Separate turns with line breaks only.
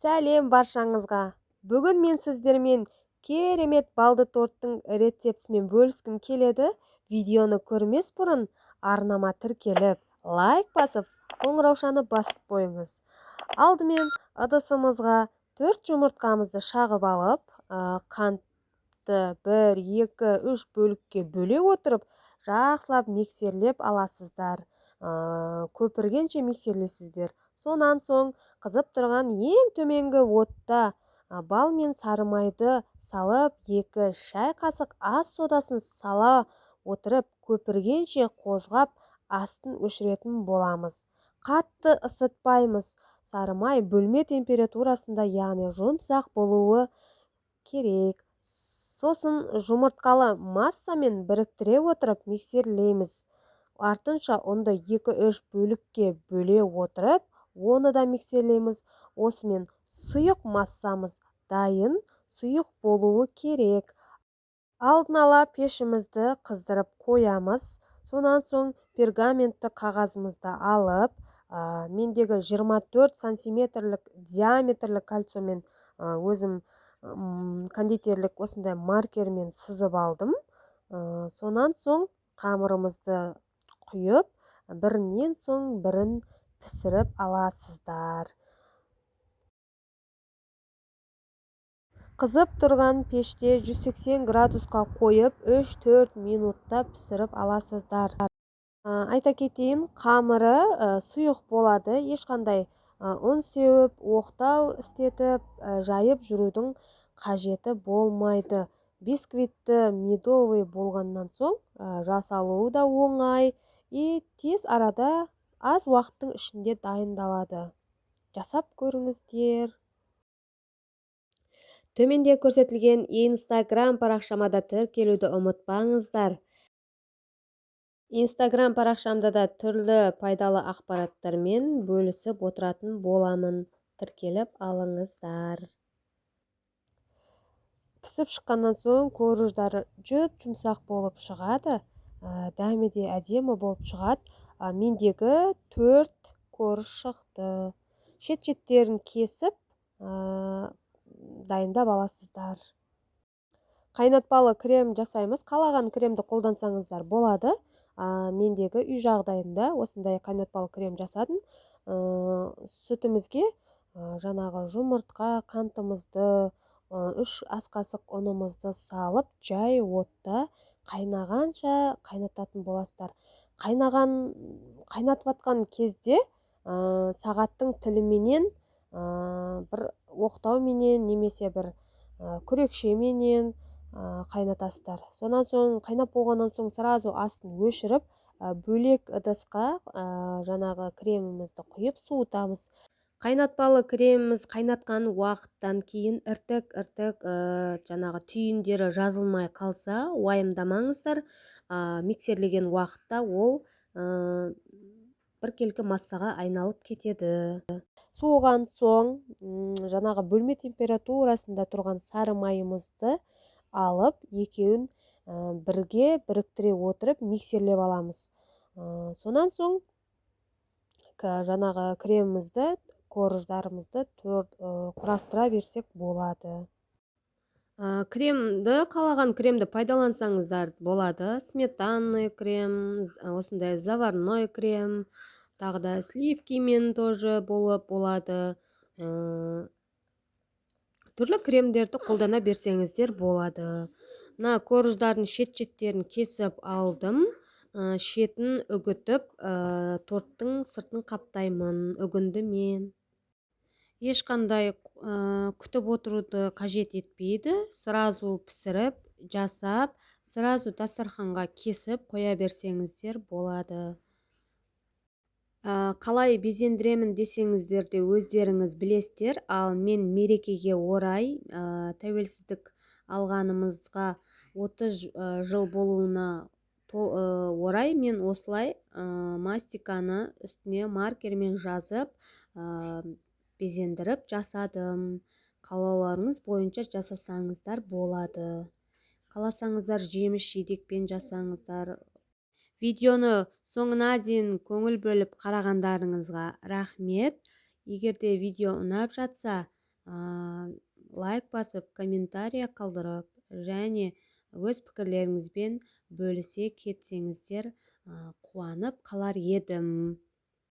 Сәлем баршаңызға. Бүгін мен сіздермен керемет балды торттың рецептісімен бөліскім келеді. Видеоны көрмес бұрын арнама тіркеліп, лайк басып, қоңыраушаны басып қойыңыз. Алдымен ыдысымызға 4 жұмыртқамызды шағып алып, қантты 1, 2, 3 бөлікке бөле отырып, жақсылап миксерлеп аласыздар. Көпіргенше миксерлесіздер. Сонан соң қызып тұрған ең төменгі отта бал мен сары майды салып, 2 шай қасық ас содасын сала отырып, көпіргенше қозғап, астын өшіретін боламыз. Қатты ысытпаймыз. Сары май бөлме температурасында, яғни жұмсақ болуы керек. Сосын жұмыртқалы массамен біріктіре отырып миксерлейміз. Артынша онда 2-3 бөлікке бөле отырып, оны да миксерлейміз. Осымен сұйық массамыз дайын, сұйық болуы керек. Алдын ала пешімізді қыздырып қоямыз. Сонан соң пергаментті қағазымызды алып, мендегі 24 сантиметрлік диаметрлік кольцомен өзім кондитерлік осындай маркермен сызып алдым. Сонан соң қамырымызды құйып, бірінен соң бірін пісіріп аласыздар. Қызып тұрған пеште 180 градусқа қойып, 3-4 минутта пісіріп аласыздар. Айта кетейін, қамыры сұйық болады, ешқандай ұн сеуіп, оқтау істетіп, жайып жүрудің қажеті болмайды. Бисквитті медовый болғаннан соң жасалуы да оңай, тез арада аз уақыттың ішінде дайындалады. Жасап көріңіздер. Төменде көрсетілген Instagram парақшама да тіркелуді ұмытпаңыздар. Instagram парақшамда да түрлі пайдалы ақпараттармен бөлісіп отыратын боламын. Тіркеліп алыңыздар. Пісіп шыққаннан соң корждары жұмсақ болып шығады. Дәмі де әдемі болып шығады. Мендегі 4 корж шықты. Шет-шеттерін кесіп дайындап аласыздар. Қайнатпалы крем жасаймыз. Қалаған кремді қолдансаңыздар болады. Мендегі үй жағдайында осындай қайнатпалы крем жасадым. Сүтімізге жаңағы жұмыртқа, қантымызды, 3 ас қасық ұнымызды салып, жай отта қайнағанша қайнататын боласыздар. Қайнатып атқан кезде сағаттың тіліменен бір оқтауменен немесе бір күрекшеменен қайнатасыздар. Сонан соң қайнап болғаннан соң сразу астын өшіріп, бөлек ыдысқа жаңағы кремімізді құйып суытамыз. Қайнатпалы креміміз қайнатқан уақыттан кейін іртік жаңағы түйіндері жазылмай қалса, уайымдамаңыздар. Миксерлеген уақытта ол біркелкі массаға айналып кетеді. Суыған соң жаңағы бөлме температурасында тұрған сары майымызды алып, екеуін бірге біріктіре отырып миксерлеп аламыз. Сонан соң жаңағы кремімізді, корждарымызды құрастыра берсек болады. Қалаған кремді пайдалансаңыздар болады. Сметанный крем, осындай заварной крем, тағы да сливкимен тоже болады. Түрлі кремдерді қолдана берсеңіздер болады. Корждардың шет-шеттерін кесіп алдым. Шетін үгітіп, торттың сыртын қаптаймын үгіндімен. Ешқандай күтіп отыруды қажет етпейді. Сразу пісіріп, жасап, сразу дастарханға кесіп қоя берсеңіздер болады. Қалай безендіремін десеңіздер де өздеріңіз білесіздер, ал мен мерекеге орай, тәуелсіздік алғанымызға 30 жыл болуына орай мен осылай мастиканы үстіне маркермен жазып, безендіріп жасадым. Қалауларыңыз бойынша жасасаңыздар болады. Қаласаңыздар жеміс жидекпен жасаңыздар. Видеоны соңына дейін көңіл бөліп қарағандарыңызға рахмет. Егер де видео ұнап жатса, лайк басып комментарий қалдырып және өз пікірлеріңізбен бөлісе кетсеңіздер қуанып қалар едім.